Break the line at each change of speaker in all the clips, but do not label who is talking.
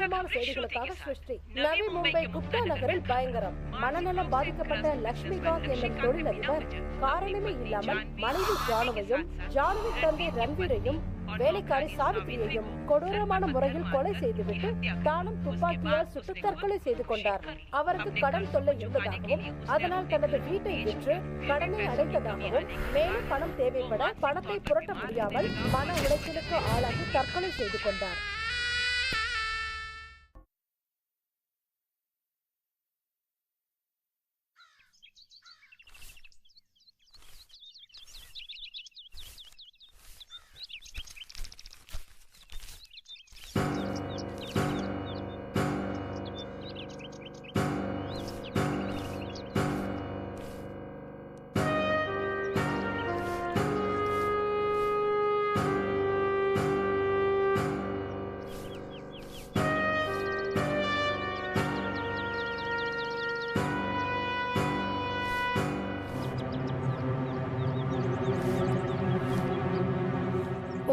முக்கியமான செய்திகளுக்காக சிருஷ்டி. நவி மும்பை குப்தா நகரில் பயங்கரம். மனநலம் பாதிக்கப்பட்ட லட்சுமிகாந்த் என்னும் தொழிலதிபர் காரணமே இல்லாமல் மனைவி ஜானுவையும் ஜானுவி தந்தை ரன்வீரையும் வேலைக்காரி சாவித்திரியையும் கொடூரமான முறையில் கொலை செய்துவிட்டு தானும் துப்பாக்கியால் சுட்டு தற்கொலை செய்து கொண்டார். அவருக்கு கடன் தொல்லை இருந்ததாகவும் அதனால் தனது வீட்டை விற்று கடனை அடைத்ததாகவும் மேலும் பணம் தேவைப்பட பணத்தை புரட்ட முடியாமல் மன உளைச்சலுக்கு ஆளாகி தற்கொலை செய்து கொண்டார்.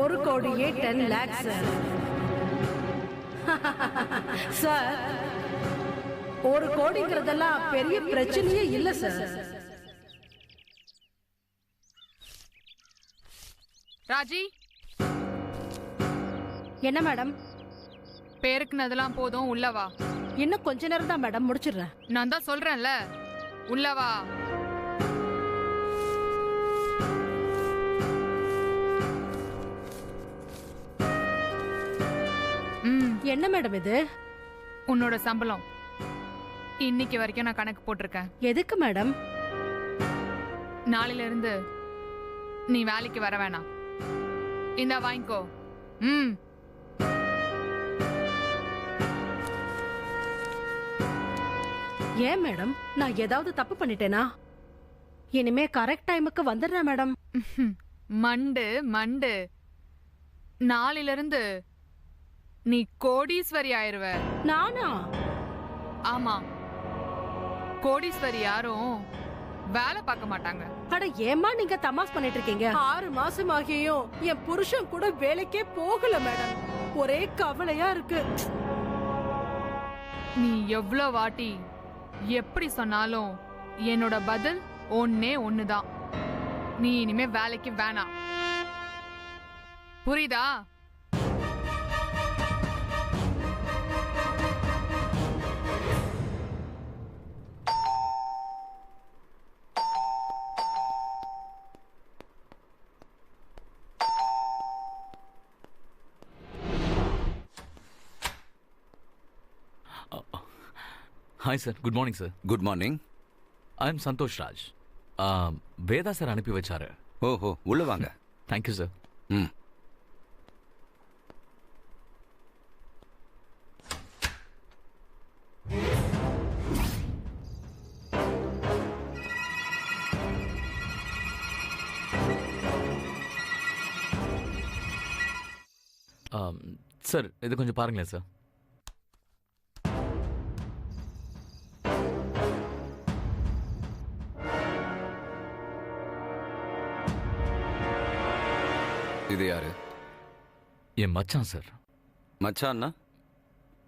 ஒரு கோடியே 10 लाख சார். ஒரு கோடிங்கிறதெல்லாம் பெரிய பிரச்சனையே இல்ல சார்.
ராஜி,
என்ன மேடம்?
பேருக்குனதெல்லாம் போதும், உள்ளவா.
இன்னும் கொஞ்ச நேரம் தான் மேடம், முடிச்சிடுறேன்.
நான் தான் சொல்றேன்ல, உள்ளவா.
என்ன மேடம் இது?
உன்னோட சம்பளம் இன்னைக்கு வரைக்கும் நான் கணக்கு போட்டிருக்கேன்.
எதுக்கு மேடம்?
நாளையில இருந்து நீ வேலைக்கு வர வேணாம். இந்த வாங்கிக்கோ.
ஏன் மேடம், நான் ஏதாவது தப்பு பண்ணிட்டேனா? இனிமே கரெக்ட் டைமுக்கு வந்துடுறேன் மேடம்.
மண்டு மண்டு, நாளையில இருந்து நீ கோடீஸ்வரி ஆயிருவ.
நானா?
ஆமா, கோடீஸ்வரி யாரும் வேலை பார்க்க மாட்டாங்க.
அட ஏமா நீங்க தமாஸ் பண்ணிட்டு இருக்கீங்க? 6 மாசம் ஆகியும் என் புருஷன் கூட வேலைக்கே போகல மேடம். ஒரே கவலையா இருக்கு.
நீ எவ்வளவு வாட்டி எப்படி சொன்னாலும் என்னோட பதில் ஒன்னே ஒண்ணுதான். நீ இனிமே வேலைக்கு வேணாம், புரியுதா?
Hi sir, good morning sir.
Good morning.
I am Santhosh Raj. Veda sir அனுப்பி வச்சாரு.
ஓஹோ, உள்ள வாங்க.
Thank you sir. சார் இது கொஞ்சம் பாருங்களேன் சார்.
இது யாரு?
என் மச்சான் சார்.
மச்சான்னா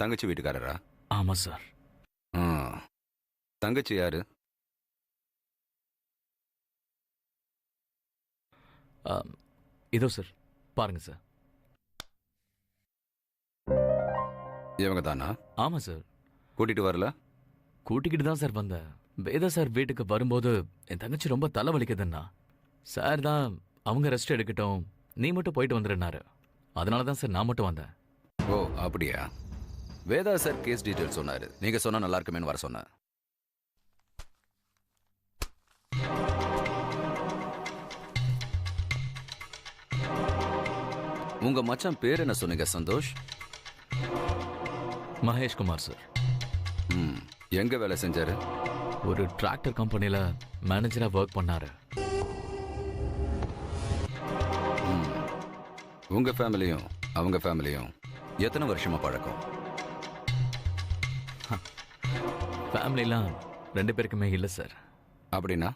தங்கச்சி வீட்டுக்காரரா?
ஆமா சார்.
தங்கச்சி யாரு?
இதோ சார், பாருங்க சார்.
இவங்க தானா?
ஆமா சார்.
கூட்டிட்டு வரல?
கூட்டிக்கிட்டு தான் சார் வந்தேன். வேதா சார் வீட்டுக்கு வரும்போது என் தங்கச்சி ரொம்ப தலைவலிக்குதுன்னா சார் தான் அவங்க ரெஸ்ட் எடுக்கட்டும், நீ மட்டும் போயிட்டு வந்துடுனாரு. அதனால தான் சார் நான் மட்டும் வந்தேன்.
ஓ அப்படியா? வேதா சார் கேஸ் டீட்டெயில் சொன்னாரு. நீங்க சொன்னா நல்லா இருக்குமேன்னு வர சொன்ன. உங்க மச்சான் பேர் என்ன சொன்னீங்க சந்தோஷ்?
மகேஷ் குமார் சார்.
எங்க வேலை செஞ்சாரு?
ஒரு டிராக்டர் கம்பெனியில் மேனேஜராக ஒர்க் பண்ணாரு.
உங்க ஃபேமிலியும் அவங்க ஃபேமிலியும் எத்தனை வருஷமா பழக்கம்?
ஃபேமிலிலாம் 2 பேருக்குமே இல்லை சார்.
அப்படின்னா?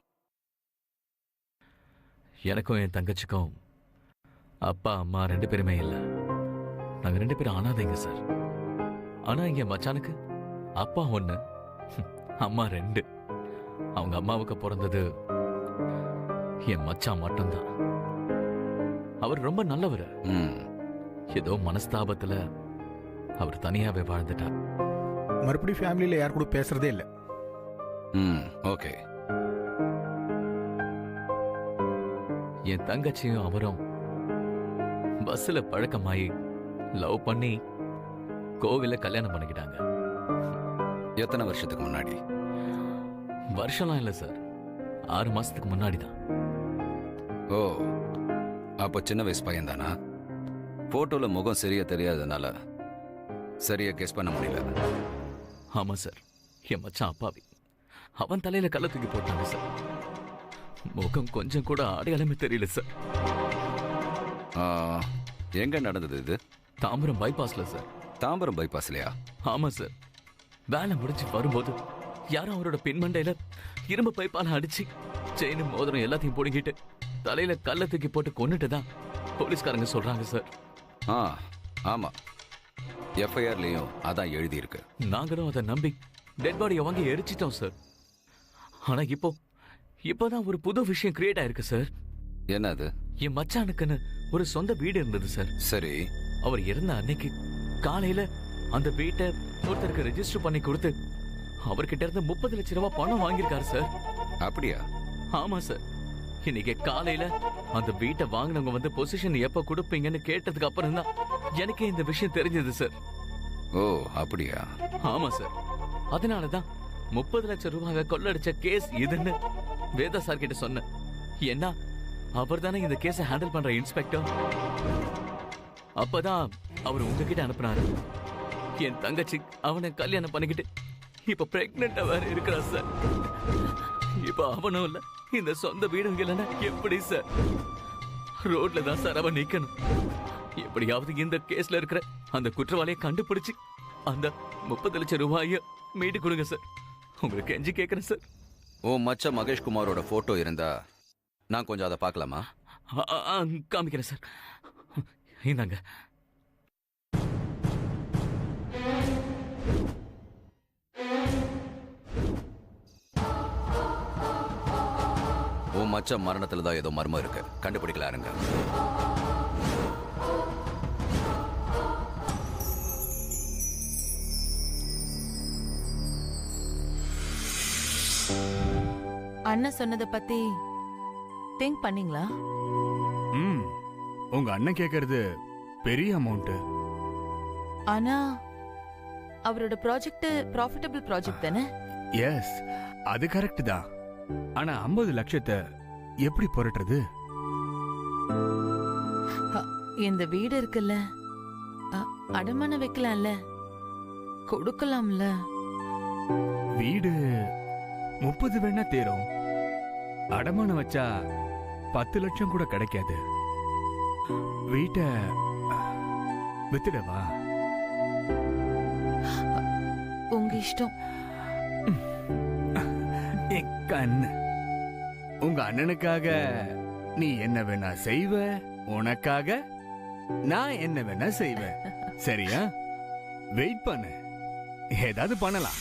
எனக்கும் என் தங்கச்சிக்கும் அப்பா அம்மா 2 பேருமே இல்லை. நாங்கள் 2 பேரும் அனாதைங்க சார். ஆனா இங்க மச்சானுக்கு அப்பா 1, அம்மா 2. அவங்க அம்மாவுக்கு பிறந்தது என் மச்சான் மட்டும்தான். அவர் ரொம்ப நல்லவர்.
ம்
ஏதோ மனஸ்தாபத்துல அவர் தனியாவே வாழ்ந்துட்டார்.
மறுபடியும் ஃபேமிலியில யார் கூட பேசுறதே இல்லை.
ம் ஓகே.
என் தங்கச்சியும் அவரும் பஸ்ல பழக்கமாயி லவ் பண்ணி கோவில கல்யாணம் பண்ணிக்கிட்டாங்க.
எத்தனை வருஷத்துக்கு முன்னாடி?
வருஷம்லாம் இல்ல சார், 6 மாசத்துக்கு முன்னாடி தான்.
ஓ, அப்போ சின்ன வயசு பையன் தானா? போட்டோல முகம் சரியா தெரியாததுனால சரியா கெஸ் பண்ண முடியல.
ஆமா சார், என் மச்சான் அப்பாவி. அவன் தலையில கல்ல தூக்கி போட்டாங்க சார். முகம் கொஞ்சம் கூட அடையாளமே தெரியல சார்.
ஆ, எங்க நடந்தது இது?
தாம்பரம் பைபாஸ்ல சார்.
தாம்பரம் பைபாஸ்லையா?
ஆமா சார், வேலை முடிஞ்சு வரும்போது யாரும் அவரோட பின்மண்டையில இரும்பு பைப்பால அடிச்சு செயின் மோதிரம் எல்லாத்தையும் பிடுங்கிட்டு தலையில கல்ல தூக்கி போட்டு கொன்னுட்டு தான் போலீஸ்காரங்க சொல்றாங்க சார்.
ஆ ஆமா, எஃப்ஐஆர்லயும் அதான் எழுதியிருக்கு.
நாங்களும் அதை நம்பி டெட் பாடியை வாங்கி எரிச்சிட்டோம் சார். ஆனா இப்போதான் ஒரு புது விஷயம் கிரியேட் ஆயிருக்கு சார்.
என்ன அது?
என் மச்சானுக்குன்னு ஒரு சொந்த வீடு இருந்தது சார்.
சரி,
அவர் இறந்த அன்னைக்கு காலையில அந்த வீட்டை ஒருத்தருக்கு ரெஜிஸ்டர் பண்ணி கொடுத்து அவர்கிட்ட இருந்து 30 லட்சம் ரூபாய் பணம் வாங்கியிருக்காரு சார்.
அப்படியா?
ஆமா சார், இன்னைக்கு காலையில அந்த வீட்டை வாங்கினவங்க வந்து பொசிஷன் எப்ப கொடுப்பீங்கன்னு கேட்டதுக்கு அப்புறம் தான் எனக்கே இந்த விஷயம் தெரிஞ்சது சார்.
ஓ அப்படியா?
ஆமா சார், அதனாலதான் 30 லட்சம் ரூபாவை கொள்ளடிச்ச கேஸ் இதுன்னு வேதா சார் கிட்ட சொன்னேன். ஏன்னா அவர் தானே இந்த கேஸை ஹேண்டில் பண்ற இன்ஸ்பெக்டர். அப்பதான் அவர் உங்ககிட்ட அனுப்புனாரு. என் தங்கச்சி அவனை கல்யாணம் பண்ணிக்கிட்டு இப்ப பிரெக்னெண்டா வேற இருக்கிறா சார். இப்ப அவனும் இல்ல, இந்த சொந்த வீடும் இல்லைன்னா எப்படி சார்? ரோட்ல தான் சார் அவன் நிக்கணும். எப்படியாவது இந்த கேஸ்ல இருக்கிற அந்த குற்றவாளியை கண்டுபிடிச்சு அந்த 30 லட்சம் ரூபாய மீட்டு கொடுங்க சார். உங்களுக்கு கெஞ்சி கேட்கிறேன் சார்.
ஓ மச்ச மகேஷ் குமாரோட போட்டோ இருந்தா நான் கொஞ்சம் அதை பார்க்கலாமா?
காமிக்கிறேன் சார். இந்தாங்க.
ஓ மச்ச மரணத்துல தான் ஏதோ மர்மம் இருக்கு, கண்டுபிடிக்கலாருங்க.
அண்ணன் சொன்னதை பத்தி திங்க் பண்ணீங்களா?
உங்க அண்ணன் கேக்குறது பெரிய அமௌண்ட்.
ஆனா அவரோட ப்ராஜெக்ட் ப்ராஃபிட்டபிள் ப்ராஜெக்ட் தானே?
எஸ், அது கரெக்ட் தான். ஆனா 50 லட்சத்தை எப்படி புரட்டுறது?
இந்த வீடு இருக்குல்ல, அடமானம் வைக்கலாம்ல, கொடுக்கலாம்ல.
வீடு 30 வேணா தேரும். அடமானம் வச்சா 10 லட்சம் கூட கிடைக்காது. வீட்டை வித்துடவா?
உங்க இஷ்டம்.
கண்ணு, உங்க அண்ணனுக்காக நீ என்ன வேணா செய்வ, உனக்காக நான் என்ன வேணா செய்வேன். சரியா? வெயிட் பண்ணு, ஏதாவது பண்ணலாம்.